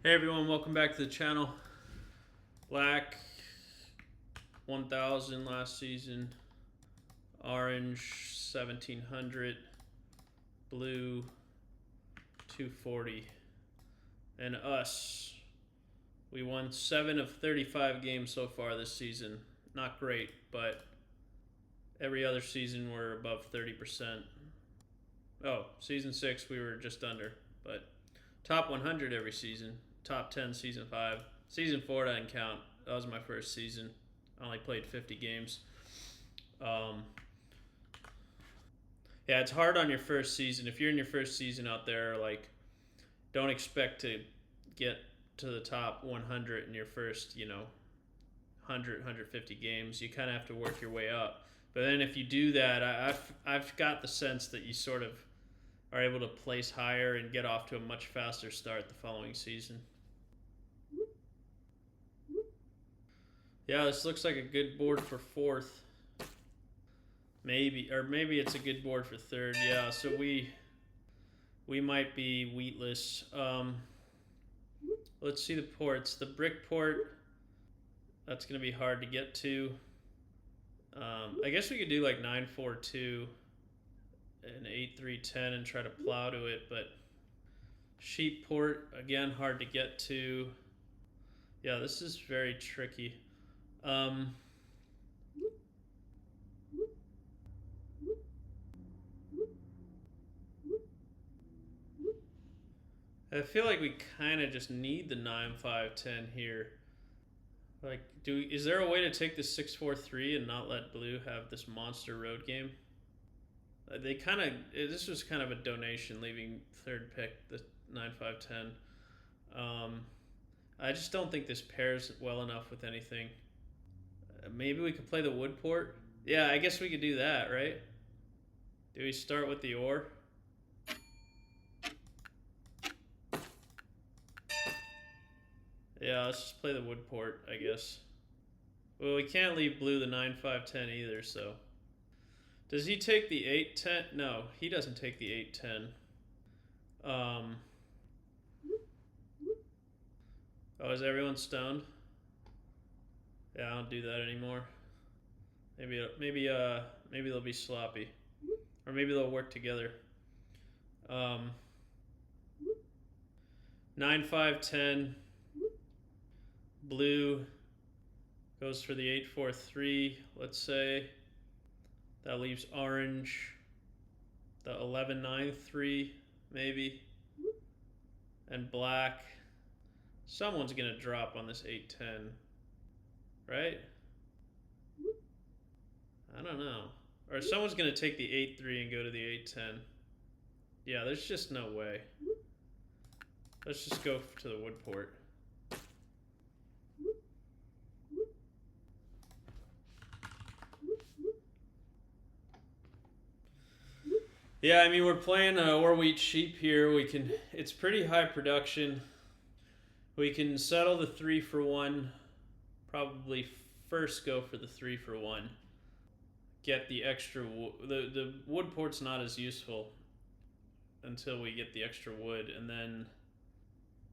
Hey everyone, welcome back to the channel. Black 1000 last season, orange 1700, blue 240, and us. We won 7 of 35 games so far this season. Not great, but every other season we're above 30%. Oh, season 6 we were just under, but top 100 every season. Top 10 season 5. Season 4 doesn't count. That was my first season. I only played 50 games. Yeah, it's hard on your first season. If you're in your first season out there, like, don't expect to get to the top 100 in your first, 100, 150 games. You kind of have to work your way up. But then if you do that, I've got the sense that you sort of are able to place higher and get off to a much faster start the following season. Yeah, this looks like a good board for fourth. Maybe it's a good board for third. Yeah, so we might be wheatless. Let's see the ports. The brick port, that's going to be hard to get to. I guess we could do like 9-4-2 and 8-3-10 and try to plow to it, but sheep port, again, hard to get to. Yeah, this is very tricky. I feel like we kind of just need the 9-5-10 here. Like, is there a way to take the 6-4-3 and not let blue have this monster road game? They kind of, this was kind of a donation, leaving third pick the 9-5-10. I just don't think this pairs well enough with anything. Maybe we could play the wood port. Yeah, I guess we could do that, right? Do we start with the ore? Yeah, let's just play the wood port, I guess. Well, we can't leave blue the 9-5-10 either, so. Does he take the 8-10? No, he doesn't take the 8-10. Oh, is everyone stoned? Yeah, I don't do that anymore. Maybe they'll be sloppy, or maybe they'll work together. 9-5-10. Blue goes for the 8-4-3. Let's say that leaves orange the 11-9-3 maybe, and black. Someone's gonna drop on this 8-10, right? I don't know. Or someone's gonna take the 8-3 and go to the 8-10. Yeah, there's just no way. Let's just go to the wood port. Yeah, I mean, we're playing ore wheat sheep here. It's pretty high production. We can settle the 3-for-1. Probably first go for the 3-for-1. Get the extra the wood port's not as useful until we get the extra wood, and then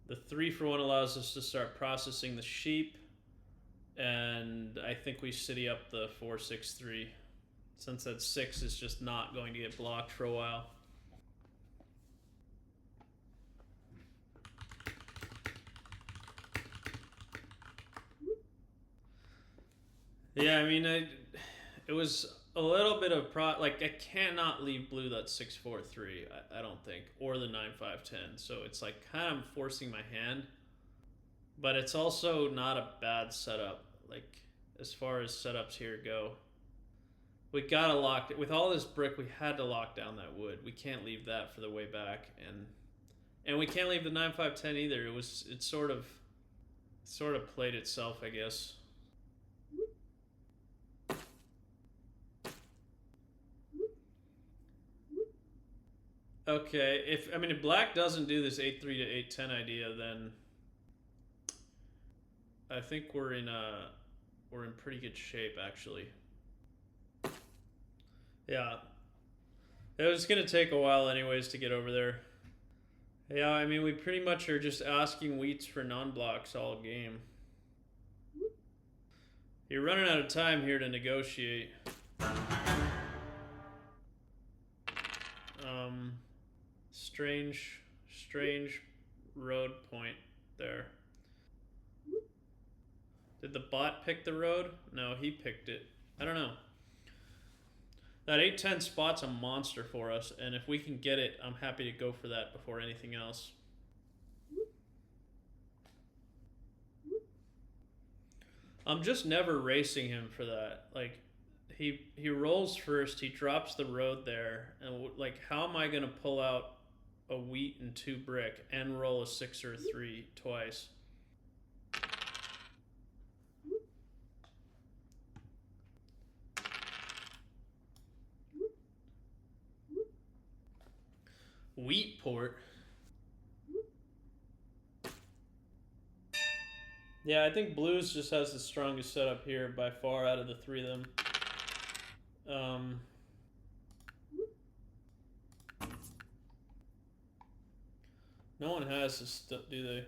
the 3-for-1 allows us to start processing the sheep, and I think we city up the 4-6-3, since that 6 is just not going to get blocked for a while. Yeah, I mean, it was a little bit of like, I cannot leave blue that 6-4-3. I don't think, or the 9-5-10. So it's like kind of forcing my hand, but it's also not a bad setup. Like, as far as setups here go, we gotta lock it with all this brick. We had to lock down that wood. We can't leave that for the way back, and we can't leave the 9-5-10 either. It sort of played itself, I guess. Okay, if black doesn't do this 8-3 to 8-10 idea, then I think we're in pretty good shape, actually. Yeah, it was gonna take a while anyways to get over there. Yeah, I mean, we pretty much are just asking wheats for non-blocks all game. You're running out of time here to negotiate. Strange road point there. Did the bot pick the road? No, he picked it. I don't know. That 810 spot's a monster for us, and if we can get it, I'm happy to go for that before anything else. I'm just never racing him for that. Like, he rolls first, he drops the road there, and like, how am I gonna pull out a wheat and 2 brick and roll a 6 or a 3 twice? Wheat port. Yeah, I think blues just has the strongest setup here by far out of the 3 of them. No one has this, do they?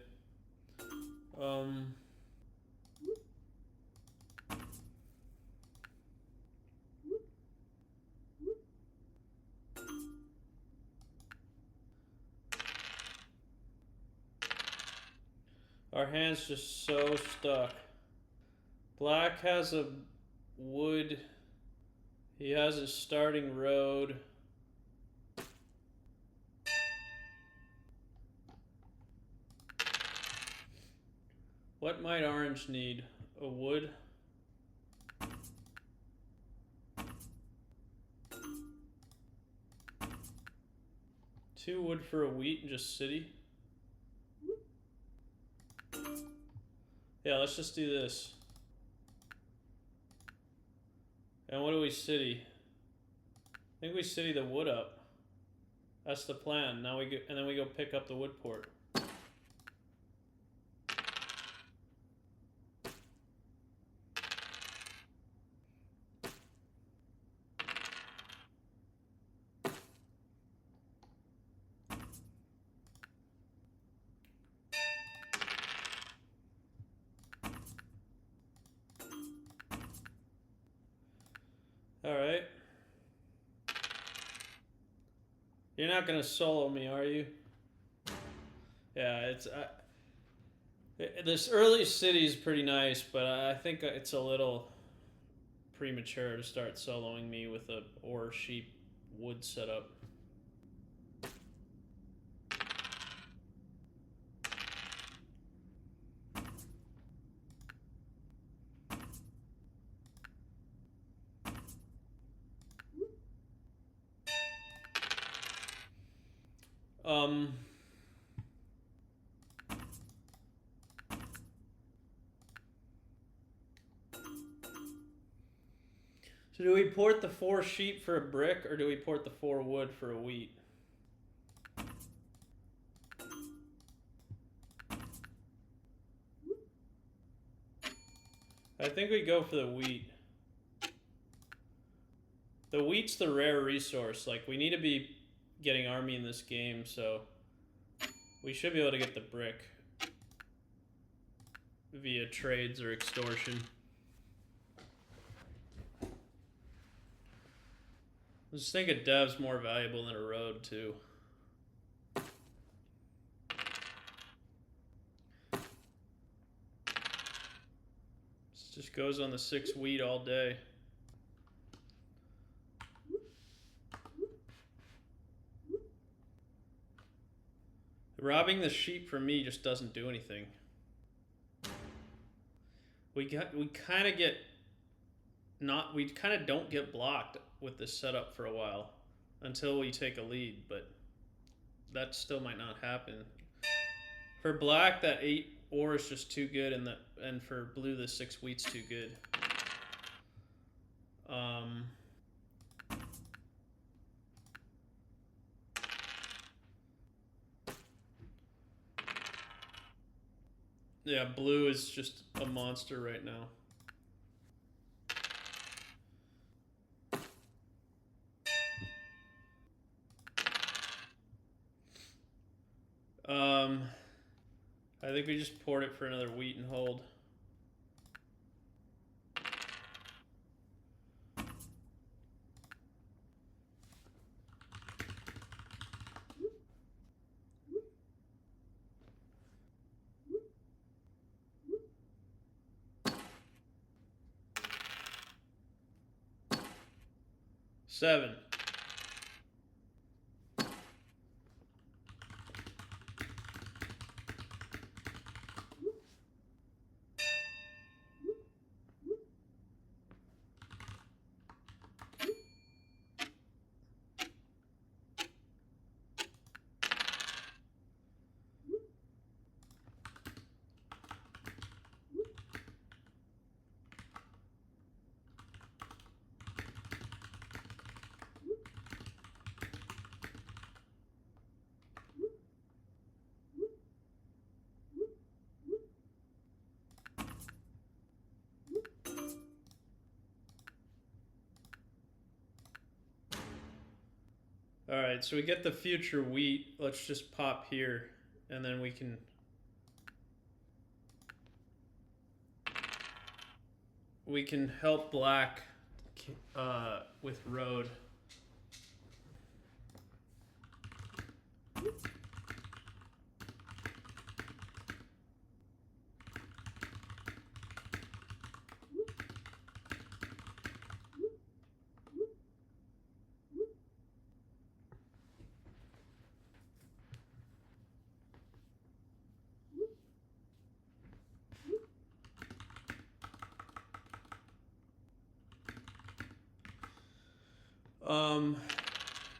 Our hand's just so stuck. Black has a wood. He has his starting road. What might orange need? A wood? Two wood for a wheat and just city? Yeah, let's just do this. And what do we city? I think we city the wood up. That's the plan. Now we go, and then we go pick up the wood port. Alright. You're not gonna solo me, are you? Yeah, it's... this early city is pretty nice, but I think it's a little premature to start soloing me with a ore sheep wood setup. So do we port the 4 sheep for a brick, or do we port the 4 wood for a wheat? I think we go for the wheat. The wheat's the rare resource. Like, we need to be getting army in this game, so we should be able to get the brick via trades or extortion. I just think a dev's more valuable than a road, too. This just goes on the 6 wheat all day. Robbing the sheep for me just doesn't do anything. We kind of get we kind of don't get blocked with this setup for a while until we take a lead, but that still might not happen. For black, that 8 ore is just too good, and for blue, the 6 wheat's too good. Yeah, blue is just a monster right now. I think we just poured it for another wheat and hold. Seven. Alright, so we get the future wheat. Let's just pop here, and then we can... We can help black with road.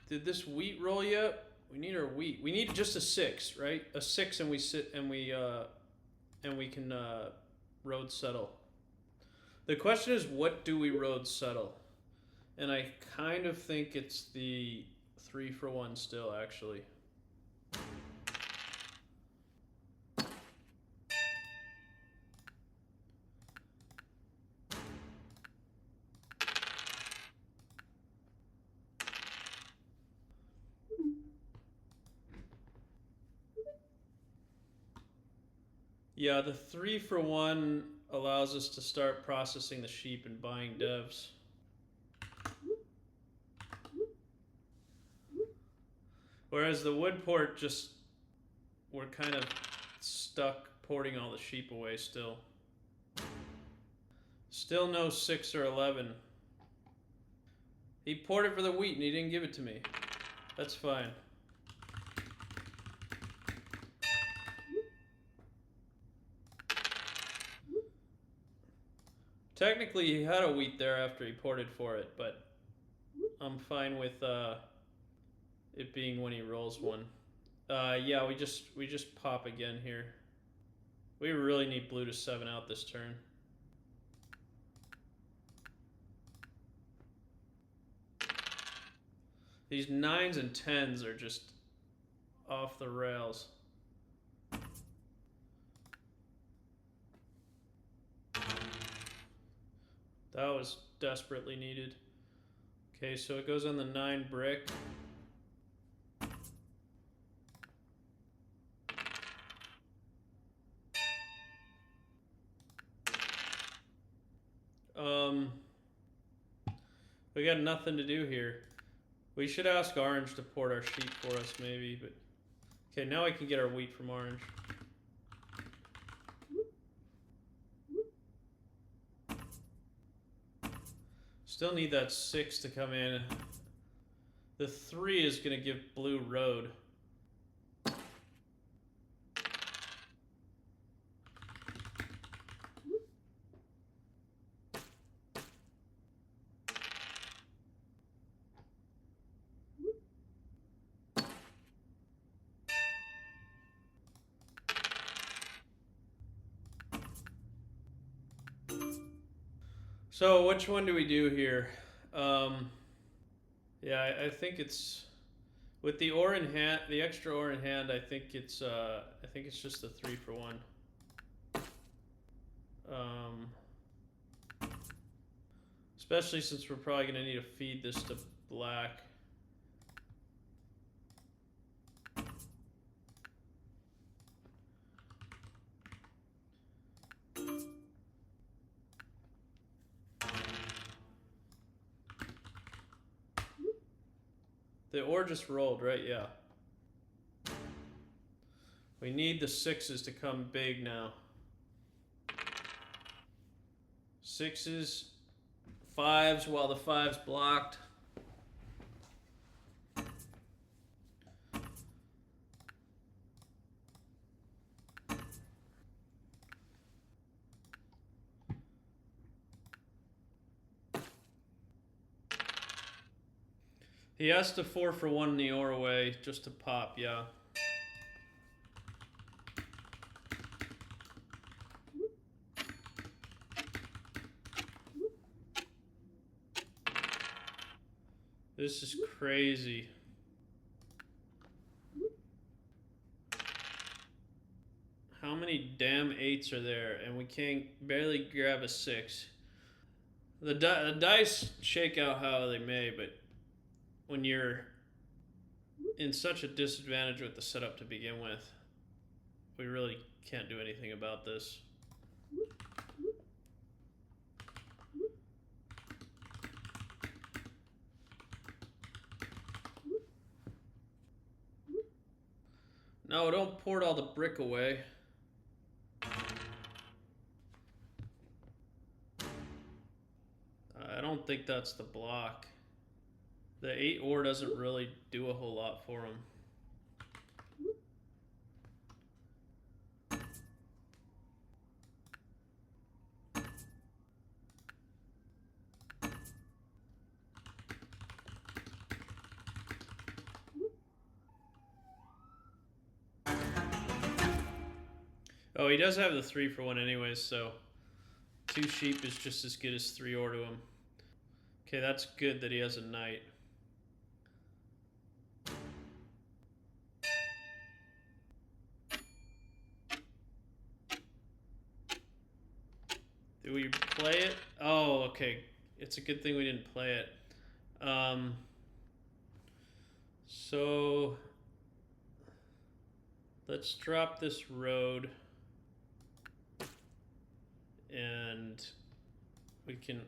Did this wheat roll yet? We need our wheat. We need just a 6, right? A 6, and we sit and we can road settle. The question is, what do we road settle? And I kind of think it's the 3 for 1 still, actually. Yeah, the 3 for 1 allows us to start processing the sheep and buying devs. Whereas the wood port, just, we're kind of stuck porting all the sheep away still. Still no 6 or 11. He ported for the wheat and he didn't give it to me. That's fine. Technically, he had a wheat there after he ported for it, but I'm fine with it being when he rolls one. Yeah, we just pop again here. We really need blue to 7 out this turn. These 9s and 10s are just off the rails. That was desperately needed. Okay, so it goes on the 9 brick. We got nothing to do here. We should ask orange to port our sheep for us, maybe, but... Okay, now I can get our wheat from orange. Still need that 6 to come in. The 3 is going to give blue road. So which one do we do here? Yeah, I think it's with the ore in hand, the extra ore in hand. I think it's just the 3 for 1. Especially since we're probably gonna need to feed this to black. The ore just rolled, right? Yeah. We need the 6s to come big now. 6s, 5s while the 5's blocked. He has to 4 for 1 in the ore away just to pop, yeah. This is crazy. How many damn 8s are there? And we can't barely grab a 6. The dice shake out how they may, but when you're in such a disadvantage with the setup to begin with, we really can't do anything about this. No, don't port all the brick away. I don't think that's the block. The 8 ore doesn't really do a whole lot for him. Oh, he does have the 3 for 1 anyways, so 2 sheep is just as good as 3 ore to him. Okay, that's good that he has a knight. Do we play it? Oh, okay. It's a good thing we didn't play it. So let's drop this road and we can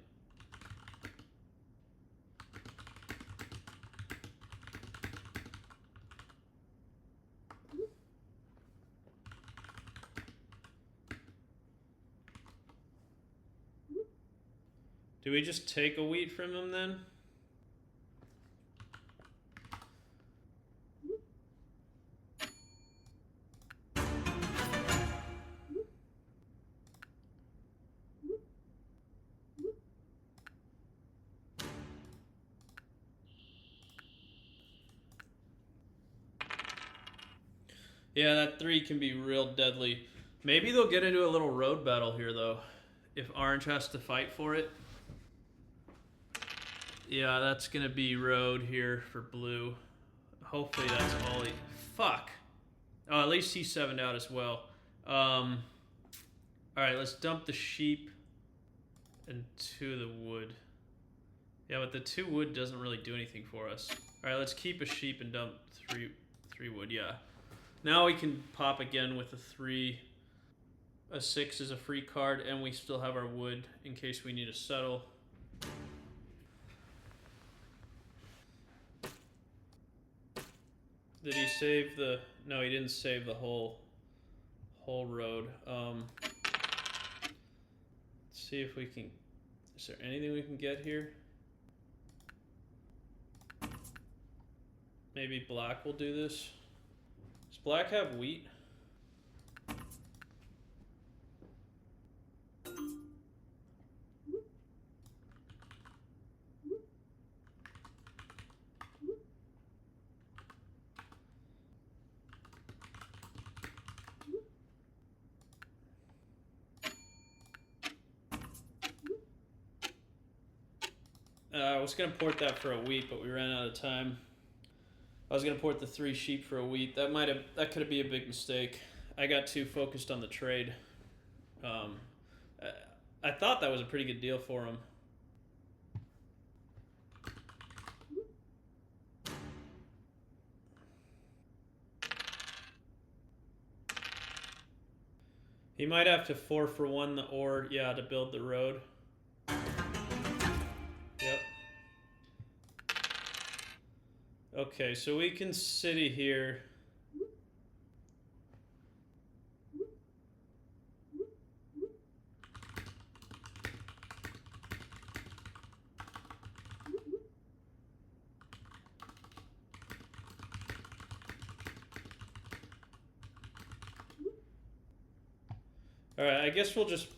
do we just take a wheat from him then? Yeah, that 3 can be real deadly. Maybe they'll get into a little road battle here, though. If Orange has to fight for it. Yeah, that's going to be road here for blue. Hopefully that's all he... Fuck! Oh, at least he's 7'd out as well. Alright, let's dump the sheep into the wood. Yeah, but the 2 wood doesn't really do anything for us. Alright, let's keep a sheep and dump 3 wood, yeah. Now we can pop again with a 3. A 6 is a free card, and we still have our wood in case we need to settle. Did he save the... No, he didn't save the whole road. Let's see if we can... Is there anything we can get here? Maybe black will do this. Does black have wheat? I was going to port that for a wheat, but we ran out of time. I was going to port the 3 sheep for a wheat. That could be a big mistake. I got too focused on the trade. I thought that was a pretty good deal for him. He might have to 4 for 1 the ore, yeah, to build the road. Yep. Okay, so we can city here. Alright, I guess we'll just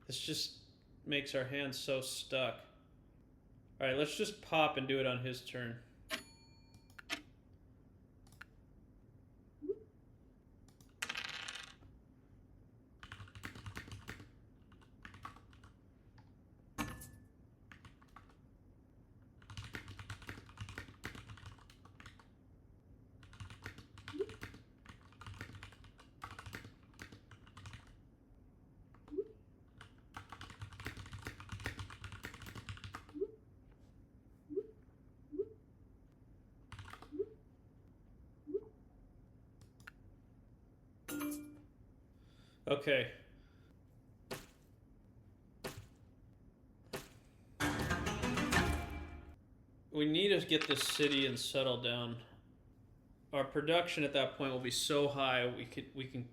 this just makes our hands so stuck. Alright, let's just pop and do it on his turn. Okay. We need to get this city and settle down. Our production at that point will be so high we can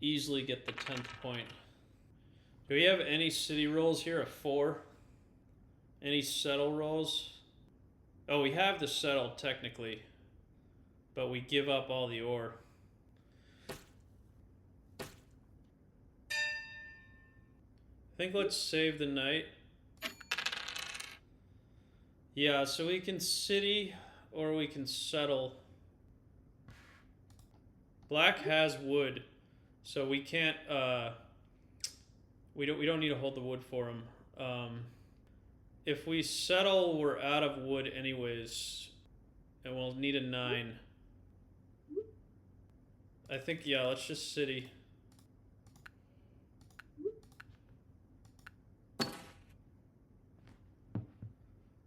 easily get the 10th point. Do we have any city rolls here? A 4? Any settle rolls? Oh, we have the settle technically, but we give up all the ore. I think let's save the night. Yeah, so we can city or we can settle. Black has wood, so we can't. We don't need to hold the wood for him. If we settle, we're out of wood anyways, and we'll need a 9. I think yeah. Let's just city.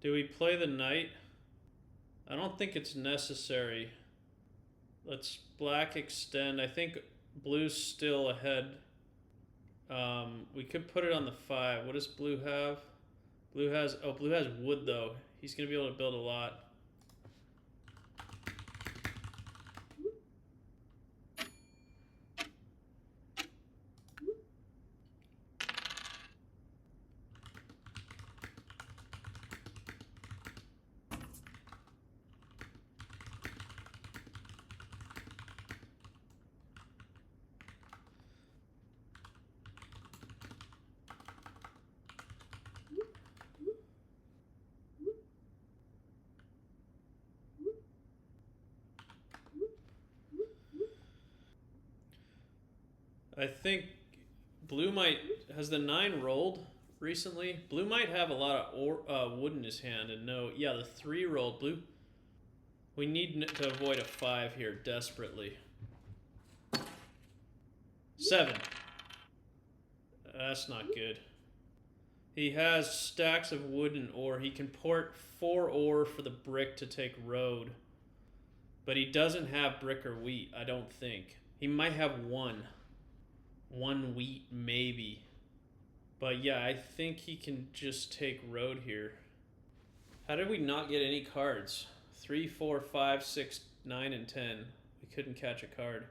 Do we play the knight? I don't think it's necessary. Let's black extend. I think blue's still ahead. We could put it on the 5. What does blue have? Blue has wood though. He's gonna be able to build a lot. I think blue might... Has the 9 rolled recently? Blue might have a lot of wood in his hand and no... Yeah, the 3 rolled. Blue... We need to avoid a 5 here desperately. 7. That's not good. He has stacks of wood and ore. He can port 4 ore for the brick to take road. But he doesn't have brick or wheat, I don't think. He might have 1. 1 wheat, maybe. But yeah, I think he can just take road here. How did we not get any cards? 3, 4, 5, 6, 9, and 10. We couldn't catch a card.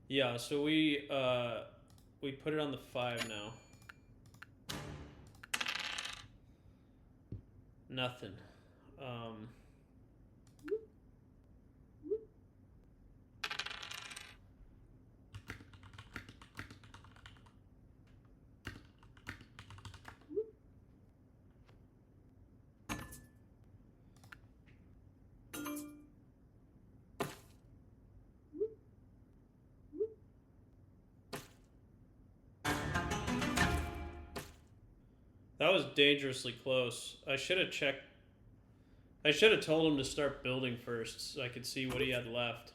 Yeah, so we put it on the 5 now. Nothing. That was dangerously close. I should have checked. I should have told him to start building first so I could see what he had left.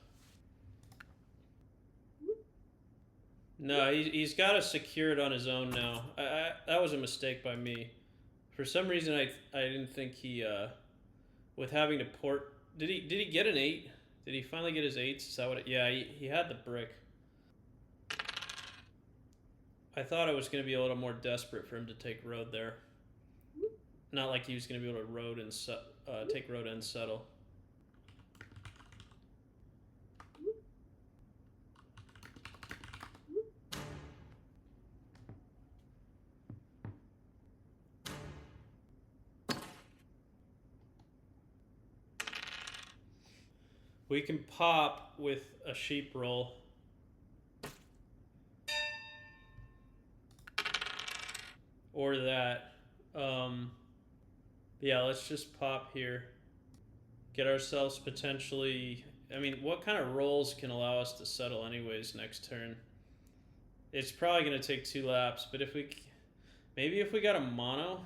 No, he's got to secure it on his own now. That was a mistake by me. For some reason, I didn't think he, with having to port... Did he get an 8? Did he finally get his 8s? Is that what it... Yeah, he had the brick. I thought it was going to be a little more desperate for him to take road there. Not like he was going to be able to road and take road and settle. We can pop with a sheep roll. Or that. Yeah, let's just pop here. Get ourselves potentially... I mean, what kind of rolls can allow us to settle anyways next turn? It's probably going to take 2 laps, but if we... Maybe if we got a mono...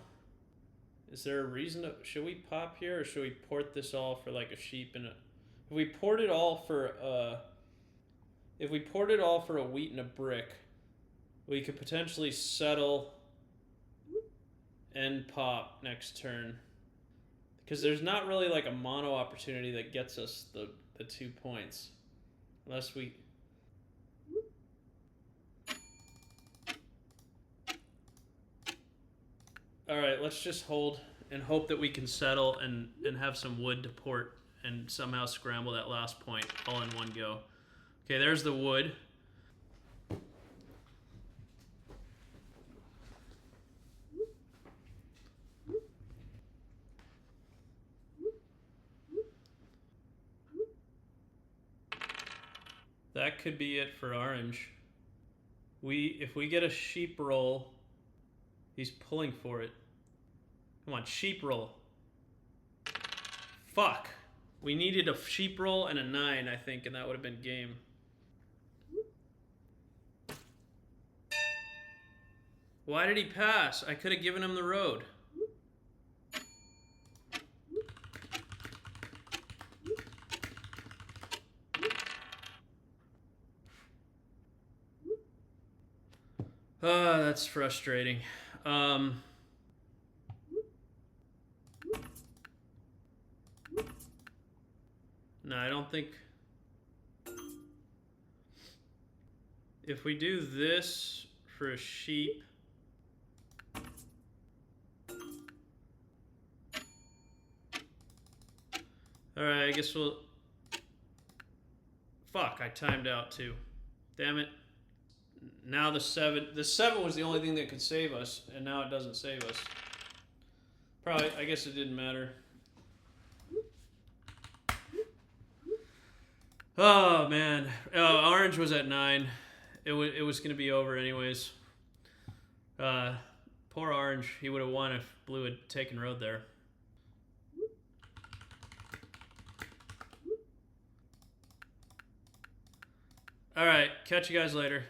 Is there a reason to... Should we pop here, or should we port this all for like a sheep and a... If we port it all for if we port it all for a wheat and a brick, we could potentially settle and pop next turn. Because there's not really like a mono opportunity that gets us the 2 points. Unless we... Alright, let's just hold and hope that we can settle and have some wood to port and somehow scramble that last point all in one go. Okay, there's the wood. That could be it for orange. If we get a sheep roll, he's pulling for it. Come on, sheep roll. Fuck. We needed a sheep roll and a 9, I think, and that would have been game. Why did he pass? I could have given him the road. That's frustrating. No, I don't think... If we do this for a sheep... Alright, I guess we'll... Fuck, I timed out too. Damn it. Now the 7... The 7 was the only thing that could save us, and now it doesn't save us. Probably, I guess it didn't matter. Oh, man. Orange was at 9. It was going to be over anyways. Poor Orange. He would have won if Blue had taken road there. Alright, catch you guys later.